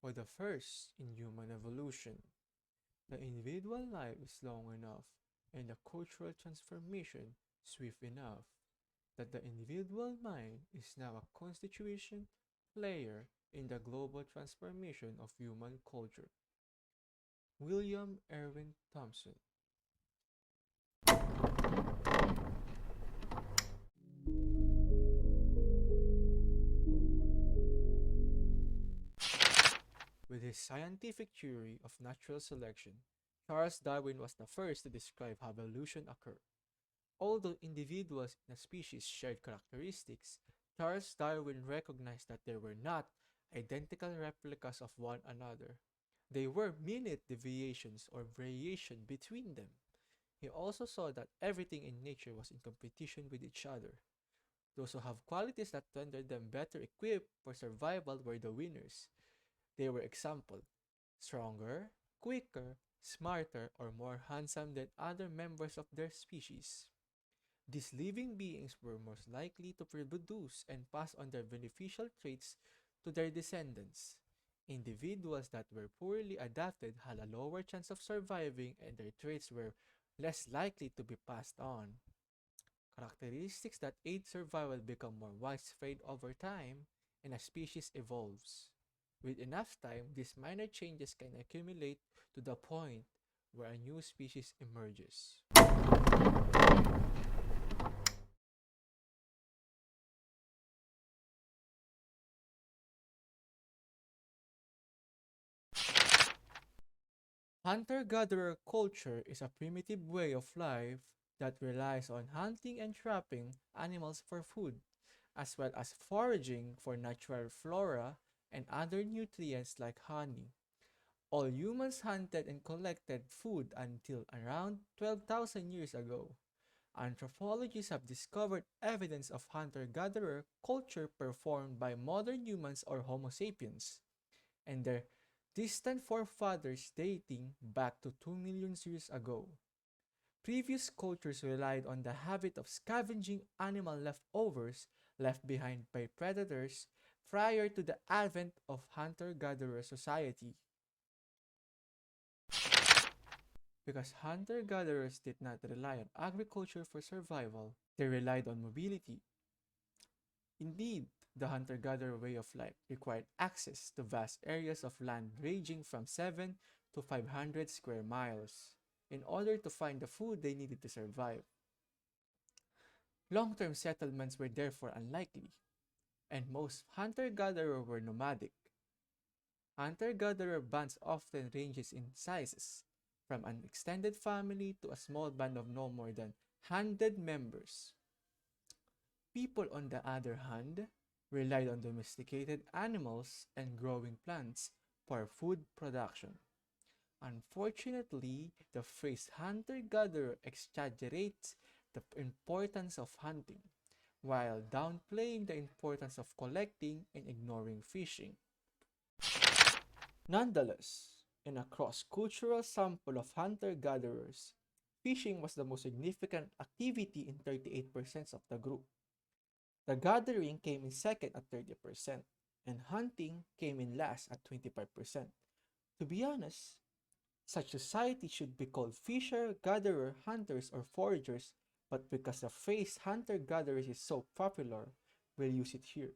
For the first in human evolution, the individual life is long enough and the cultural transformation swift enough that the individual mind is now a constitution player in the global transformation of human culture. William Erwin Thompson. With his scientific theory of natural selection, Charles Darwin was the first to describe how evolution occurred. Although individuals in a species shared characteristics, Charles Darwin recognized that they were not identical replicas of one another. They were minute deviations or variation between them. He also saw that everything in nature was in competition with each other. Those who have qualities that rendered them better equipped for survival were the winners. They were example, stronger, quicker, smarter, or more handsome than other members of their species. These living beings were most likely to reproduce and pass on their beneficial traits to their descendants. Individuals that were poorly adapted had a lower chance of surviving and their traits were less likely to be passed on. Characteristics that aid survival become more widespread over time and a species evolves. With enough time, these minor changes can accumulate to the point where a new species emerges. Hunter-gatherer culture is a primitive way of life that relies on hunting and trapping animals for food, as well as foraging for natural flora and other nutrients like honey. All humans hunted and collected food until around 12,000 years ago. Anthropologists have discovered evidence of hunter-gatherer culture performed by modern humans or Homo sapiens, and their distant forefathers dating back to 2 million years ago. Previous cultures relied on the habit of scavenging animal leftovers left behind by predators prior to the advent of hunter-gatherer society. Because hunter-gatherers did not rely on agriculture for survival, they relied on mobility. Indeed, the hunter-gatherer way of life required access to vast areas of land ranging from 7 to 500 square miles in order to find the food they needed to survive. Long-term settlements were therefore unlikely, and most hunter-gatherers were nomadic. Hunter-gatherer bands often ranges in sizes, from an extended family to a small band of no more than 100 members. People, on the other hand, relied on domesticated animals and growing plants for food production. Unfortunately, the phrase hunter-gatherer exaggerates the importance of hunting, while downplaying the importance of collecting and ignoring fishing. Nonetheless, in a cross-cultural sample of hunter-gatherers, fishing was the most significant activity in 38% of the group. The gathering came in second at 30%, and hunting came in last at 25%. To be honest, such society should be called fisher, gatherer, hunters, or foragers, but because the phrase hunter-gatherers is so popular, we'll use it here.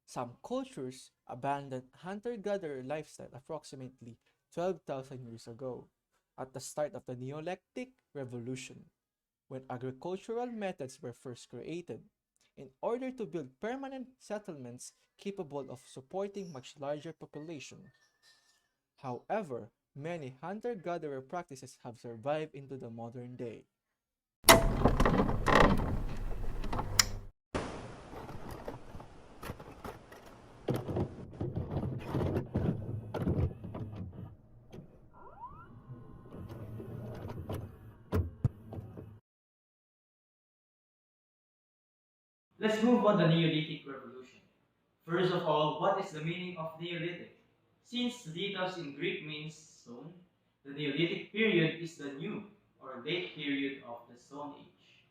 Some cultures abandoned hunter-gatherer lifestyle approximately 12,000 years ago, at the start of the Neolithic revolution, when agricultural methods were first created, in order to build permanent settlements capable of supporting much larger populations. However, many hunter-gatherer practices have survived into the modern day. Let's move on the Neolithic Revolution. First of all, what is the meaning of Neolithic? Since lithos in Greek means stone, the Neolithic period is the new or late period of the Stone Age.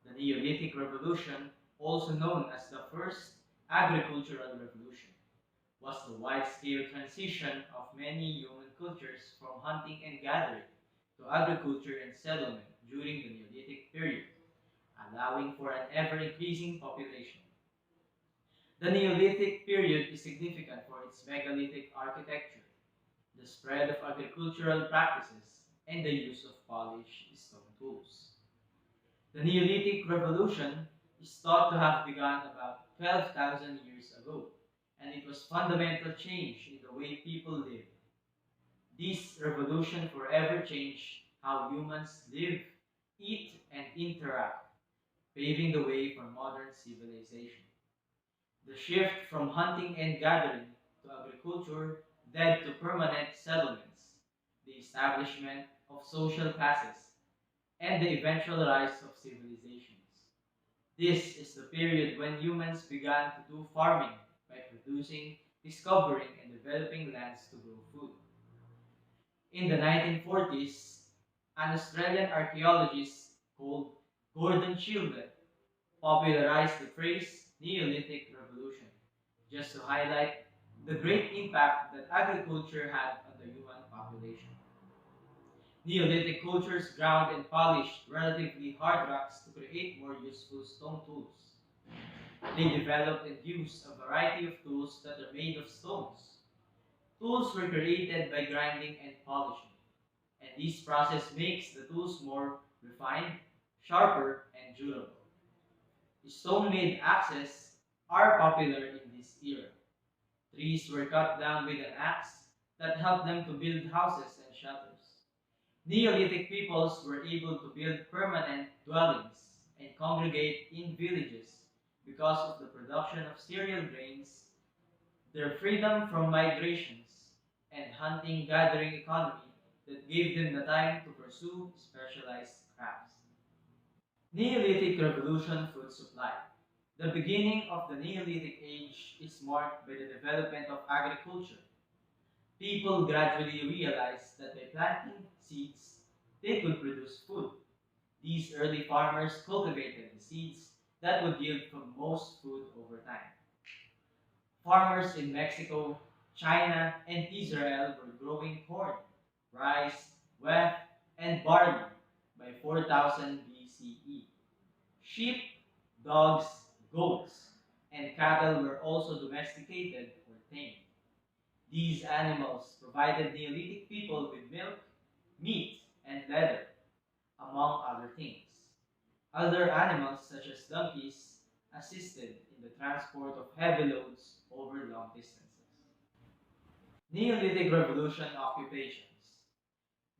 The Neolithic Revolution, also known as the First Agricultural Revolution, was the wide-scale transition of many human cultures from hunting and gathering to agriculture and settlement during the Neolithic period, allowing for an ever-increasing population. The Neolithic period is significant for its megalithic architecture, the spread of agricultural practices, and the use of polished stone tools. The Neolithic Revolution is thought to have begun about 12,000 years ago, and it was fundamental change in the way people live. This revolution forever changed how humans live, eat, and interact, paving the way for modern civilization. The shift from hunting and gathering to agriculture led to permanent settlements, the establishment of social classes, and the eventual rise of civilizations. This is the period when humans began to do farming by producing, discovering, and developing lands to grow food. In the 1940s, an Australian archaeologist called Gordon Chilwell popularized the phrase Neolithic Revolution, just to highlight the great impact that agriculture had on the human population. Neolithic cultures ground and polished relatively hard rocks to create more useful stone tools. They developed and used a variety of tools that are made of stones. Tools were created by grinding and polishing, and this process makes the tools more refined, sharper, and durable. Stone-made axes are popular in this era. Trees were cut down with an axe that helped them to build houses and shelters. Neolithic peoples were able to build permanent dwellings and congregate in villages because of the production of cereal grains, their freedom from migrations, and hunting gathering economy that gave them the time to pursue specialized crafts. Neolithic Revolution food supply. The beginning of the Neolithic age is marked by the development of agriculture. People gradually realized that by planting seeds, they could produce food. These early farmers cultivated the seeds that would yield from most food over time. Farmers in Mexico, China, and Israel were growing corn, rice, wheat, and barley by 4000 BCE. Sheep, dogs, goats, and cattle were also domesticated or tamed. These animals provided Neolithic people with milk, meat, and leather, among other things. Other animals, such as donkeys, assisted in the transport of heavy loads over long distances. Neolithic Revolution occupations.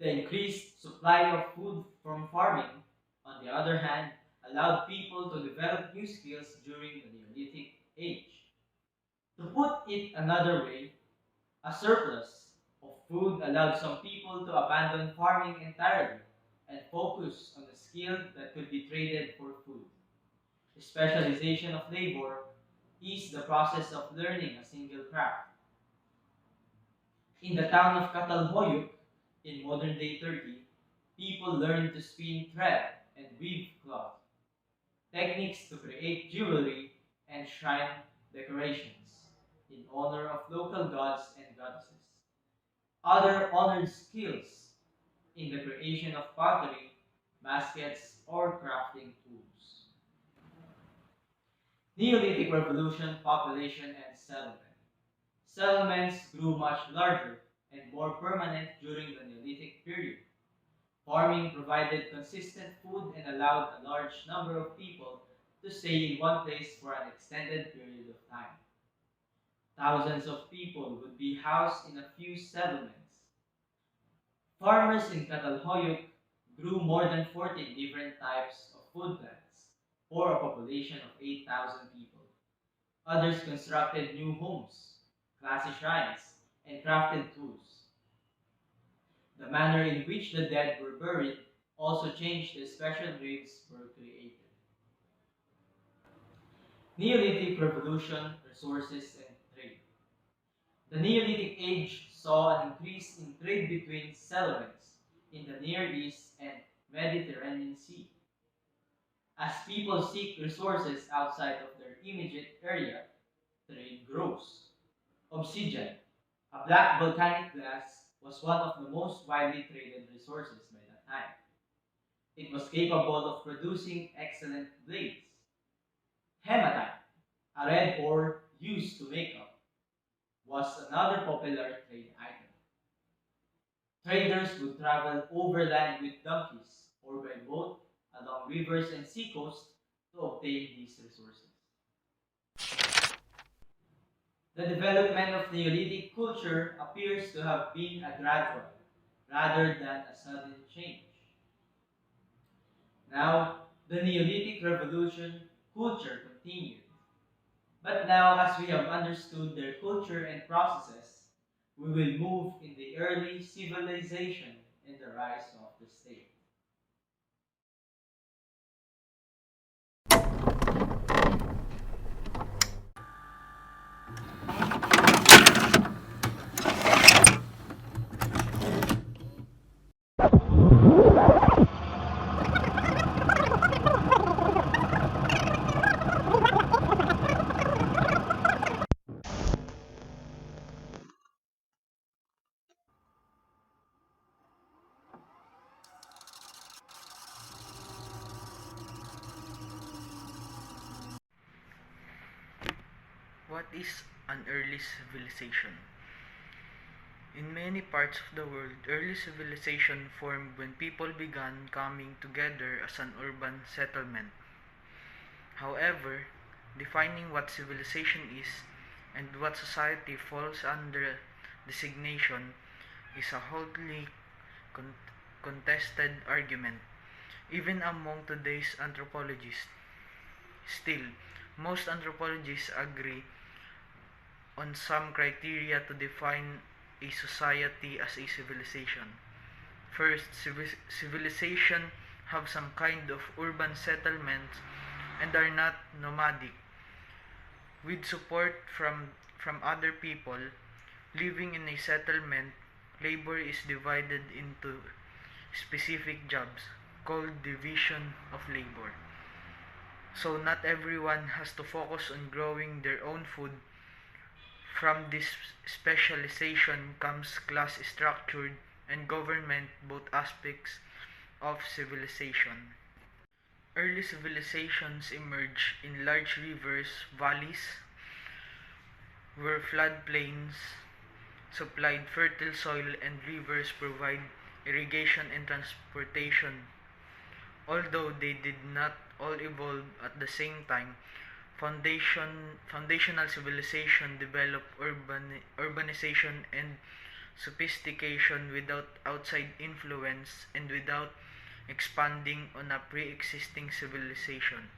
The increased supply of food from farming, on the other hand, allowed people to develop new skills during the Neolithic age. To put it another way, a surplus of food allowed some people to abandon farming entirely and focus on a skill that could be traded for food. Specialization of labor is the process of learning a single craft. In the town of Catalhoyuk, in modern-day Turkey, people learned to spin thread and weave cloth, techniques to create jewelry and shrine decorations in honor of local gods and goddesses. Other honored skills in the creation of pottery, baskets, or crafting tools. Neolithic Revolution population and settlement. Settlements grew much larger and more permanent during the Neolithic period. Farming provided consistent food and allowed a large number of people to stay in one place for an extended period of time. Thousands of people would be housed in a few settlements. Farmers in Catalhoyuk grew more than 14 different types of food plants for a population of 8,000 people. Others constructed new homes, classy shrines, and crafted tools. The manner in which the dead were buried also changed as special graves were created. Neolithic Revolution, Resources, and Trade. The Neolithic Age saw an increase in trade between settlements in the Near East and Mediterranean Sea. As people seek resources outside of their immediate area, trade grows. Obsidian, a black volcanic glass, was one of the most widely traded resources by that time. It was capable of producing excellent blades. Hematite, a red ore used to make up, was another popular trade item. Traders would travel overland with donkeys or by boat along rivers and seacoasts to obtain these resources. The development of Neolithic culture appears to have been a gradual, rather than a sudden change. Now, the Neolithic revolution culture continued. But now, as we have understood their culture and processes, we will move in the early civilization and the rise of the state. What is an early civilization? In many parts of the world, early civilization formed when people began coming together as an urban settlement. However, defining what civilization is and what society falls under designation is a hotly con- contested argument, even among today's anthropologists. Still, most anthropologists agree on some criteria to define a society as a civilization. First, civilization have some kind of urban settlements and are not nomadic. With support from other people living in a settlement, labor is divided into specific jobs called division of labor. So not everyone has to focus on growing their own food. From this specialization comes class structure and government, both aspects of civilization. Early civilizations emerged in large rivers, valleys, where floodplains supplied fertile soil and rivers provide irrigation and transportation. Although they did not all evolve at the same time, foundational civilization developed urbanization and sophistication without outside influence and without expanding on a pre-existing civilization.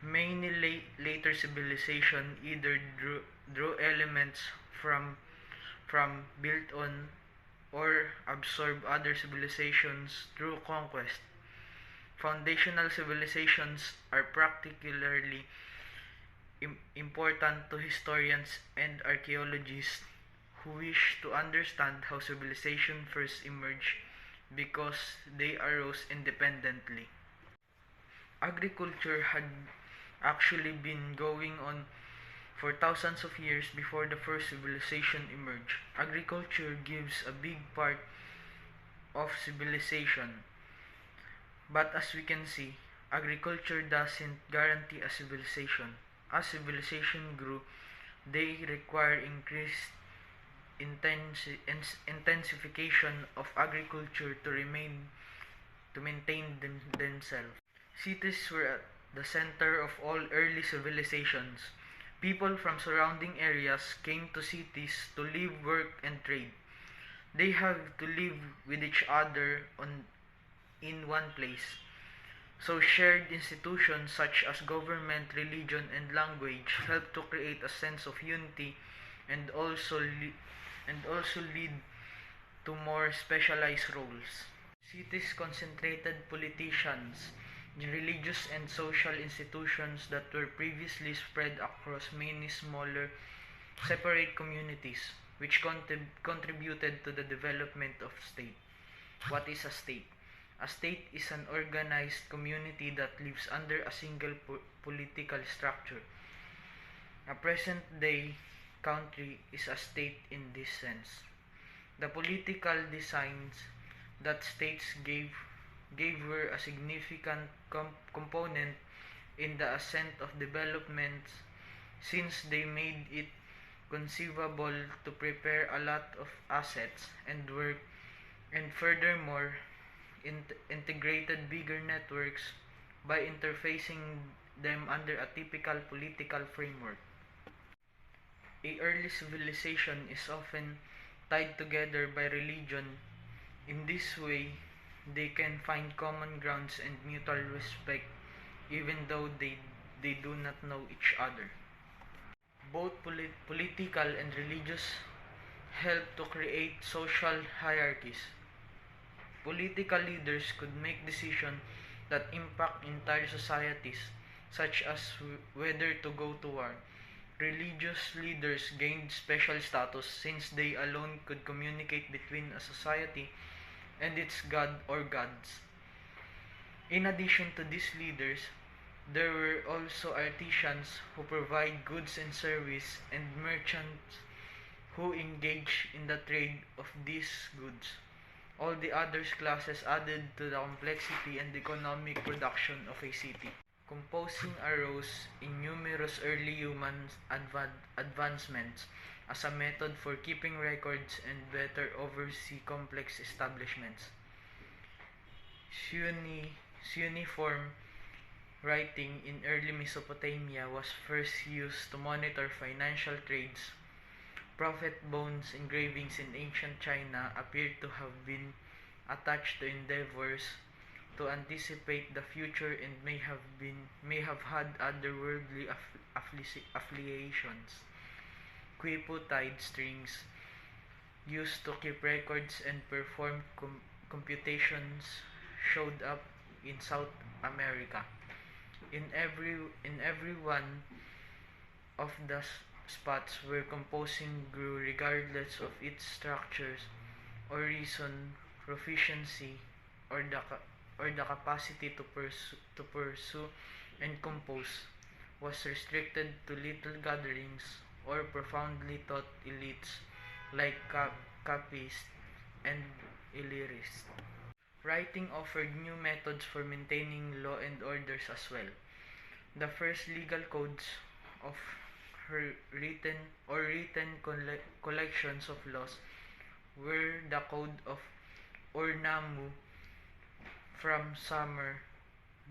Many later civilizations either drew elements from built on or absorbed other civilizations through conquest. Foundational civilizations are particularly important to historians and archaeologists who wish to understand how civilization first emerged because they arose independently. Agriculture had actually been going on for thousands of years before the first civilization emerged. Agriculture gives a big part of civilization, but as we can see, agriculture doesn't guarantee a civilization. As civilization grew, they require increased intensification of agriculture to maintain themselves. Cities were at the center of all early civilizations. People from surrounding areas came to cities to live, work, and trade. They have to live with each other in one place. So shared institutions such as government, religion, and language help to create a sense of unity and also lead to more specialized roles. Cities concentrated politicians, religious and social institutions that were previously spread across many smaller, separate communities, which contributed to the development of state. What is a state? A state is an organized community that lives under a single political structure. A present-day country is a state in this sense. The political designs that states gave were a significant component in the ascent of developments since they made it conceivable to prepare a lot of assets and work, and furthermore integrated bigger networks by interfacing them under a typical political framework. A early civilization is often tied together by religion. In this way, they can find common grounds and mutual respect even though they do not know each other. Both political and religious help to create social hierarchies. Political leaders could make decisions that impact entire societies, such as whether to go to war. Religious leaders gained special status since they alone could communicate between a society and its god or gods. In addition to these leaders, there were also artisans who provide goods and service and merchants who engage in the trade of these goods. All the other classes added to the complexity and economic production of a city. Composing arose in numerous early human advancements as a method for keeping records and better oversee complex establishments. Cuneiform writing in early Mesopotamia was first used to monitor financial trades. Prophet bones engravings in ancient China appear to have been attached to endeavors to anticipate the future and may have had otherworldly affiliations. Quipu-tied strings used to keep records and perform computations showed up in South America. In every one of the spots where composing grew regardless of its structures or reason, proficiency, or the capacity to pursue and compose was restricted to little gatherings or profoundly taught elites like capists and illyrists. Writing offered new methods for maintaining law and orders as well. The first legal codes of written collections of laws were the Code of Ornamu from Sumer,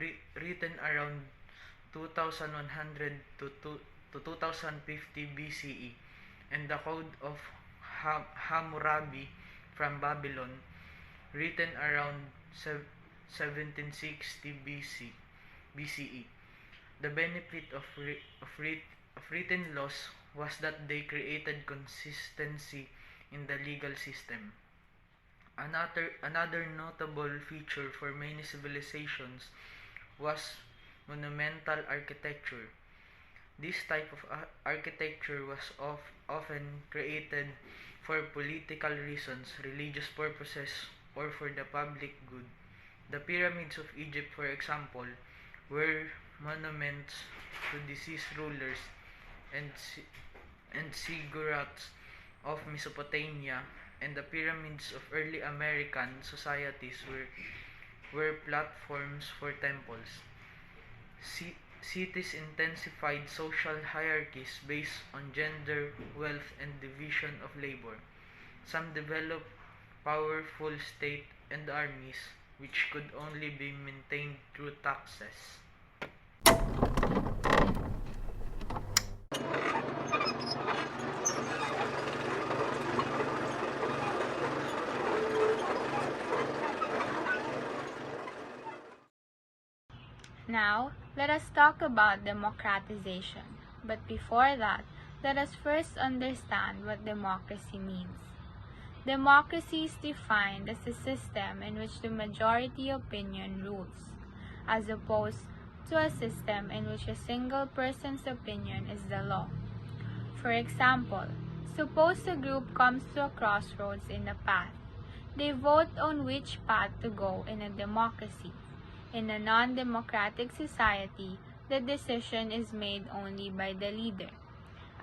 written around 2100 to 2050 BCE, and the Code of Hammurabi from Babylon, written around 1760 BCE. The benefit of written laws was that they created consistency in the legal system. Another notable feature for many civilizations was monumental architecture. This type of architecture was often created for political reasons, religious purposes, or for the public good. The pyramids of Egypt, for example, were monuments to deceased rulers, and ziggurats of Mesopotamia and the pyramids of early American societies were platforms for temples. Cities intensified social hierarchies based on gender, wealth, and division of labor. Some developed powerful state and armies, which could only be maintained through taxes. Now, let us talk about democratization. But before that, let us first understand what democracy means. Democracy is defined as a system in which the majority opinion rules, as opposed to a system in which a single person's opinion is the law. For example, suppose a group comes to a crossroads in a path. They vote on which path to go in a democracy. In a non-democratic society, the decision is made only by the leader.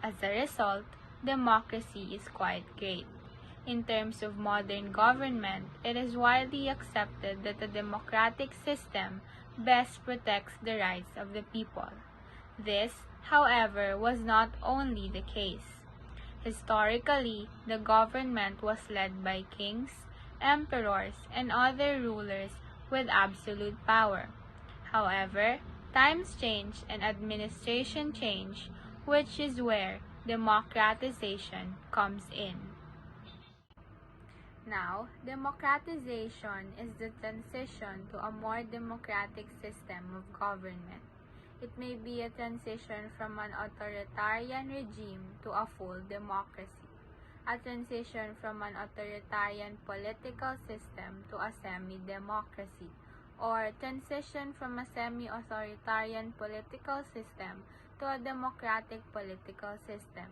As a result, democracy is quite great. In terms of modern government, it is widely accepted that a democratic system best protects the rights of the people. This, however, was not only the case. Historically, the government was led by kings, emperors, and other rulers with absolute power. However, times change and administration change, which is where democratization comes in. Now, democratization is the transition to a more democratic system of government. It may be a transition from an authoritarian regime to a full democracy, a transition from an authoritarian political system to a semi-democracy, or transition from a semi-authoritarian political system to a democratic political system.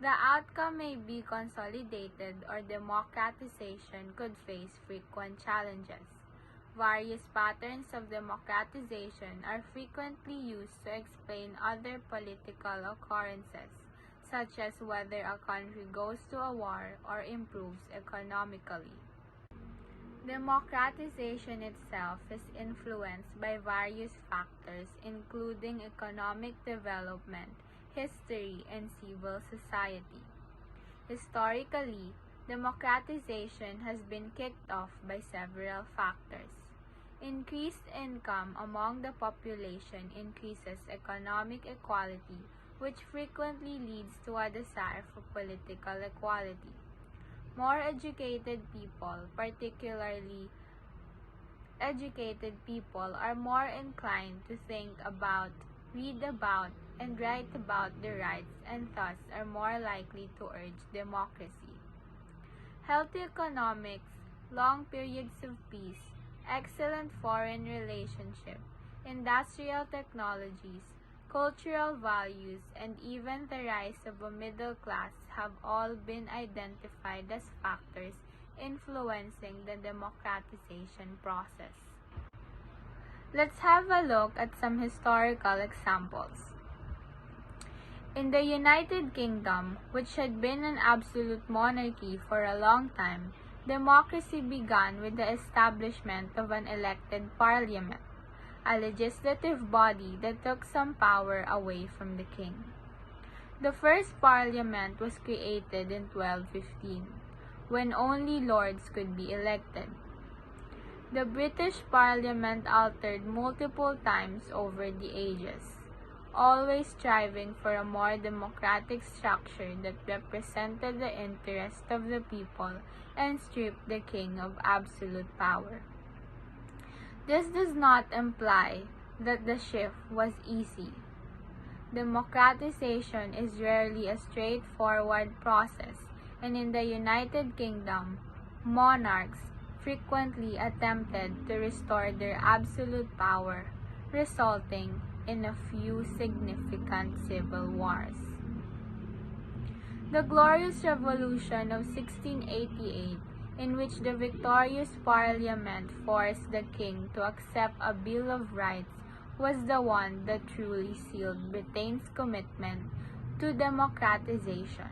The outcome may be consolidated or democratization could face frequent challenges. Various patterns of democratization are frequently used to explain other political occurrences, such as whether a country goes to a war or improves economically. Democratization itself is influenced by various factors including economic development, history, and civil society. Historically, democratization has been kicked off by several factors. Increased income among the population increases economic equality, which frequently leads to a desire for political equality. More educated people, particularly educated people, are more inclined to think about, read about, and write about their rights and thus are more likely to urge democracy. Healthy economics, long periods of peace, excellent foreign relationship, industrial technologies, cultural values, and even the rise of a middle class have all been identified as factors influencing the democratization process. Let's have a look at some historical examples. In the United Kingdom, which had been an absolute monarchy for a long time, democracy began with the establishment of an elected parliament, a legislative body that took some power away from the king. The first parliament was created in 1215, when only lords could be elected. The British Parliament altered multiple times over the ages, always striving for a more democratic structure that represented the interest of the people and stripped the king of absolute power. This does not imply that the shift was easy. Democratization is rarely a straightforward process, and in the United Kingdom, monarchs frequently attempted to restore their absolute power, resulting in a few significant civil wars. The Glorious Revolution of 1688, in which the victorious Parliament forced the king to accept a Bill of Rights, was the one that truly sealed Britain's commitment to democratization.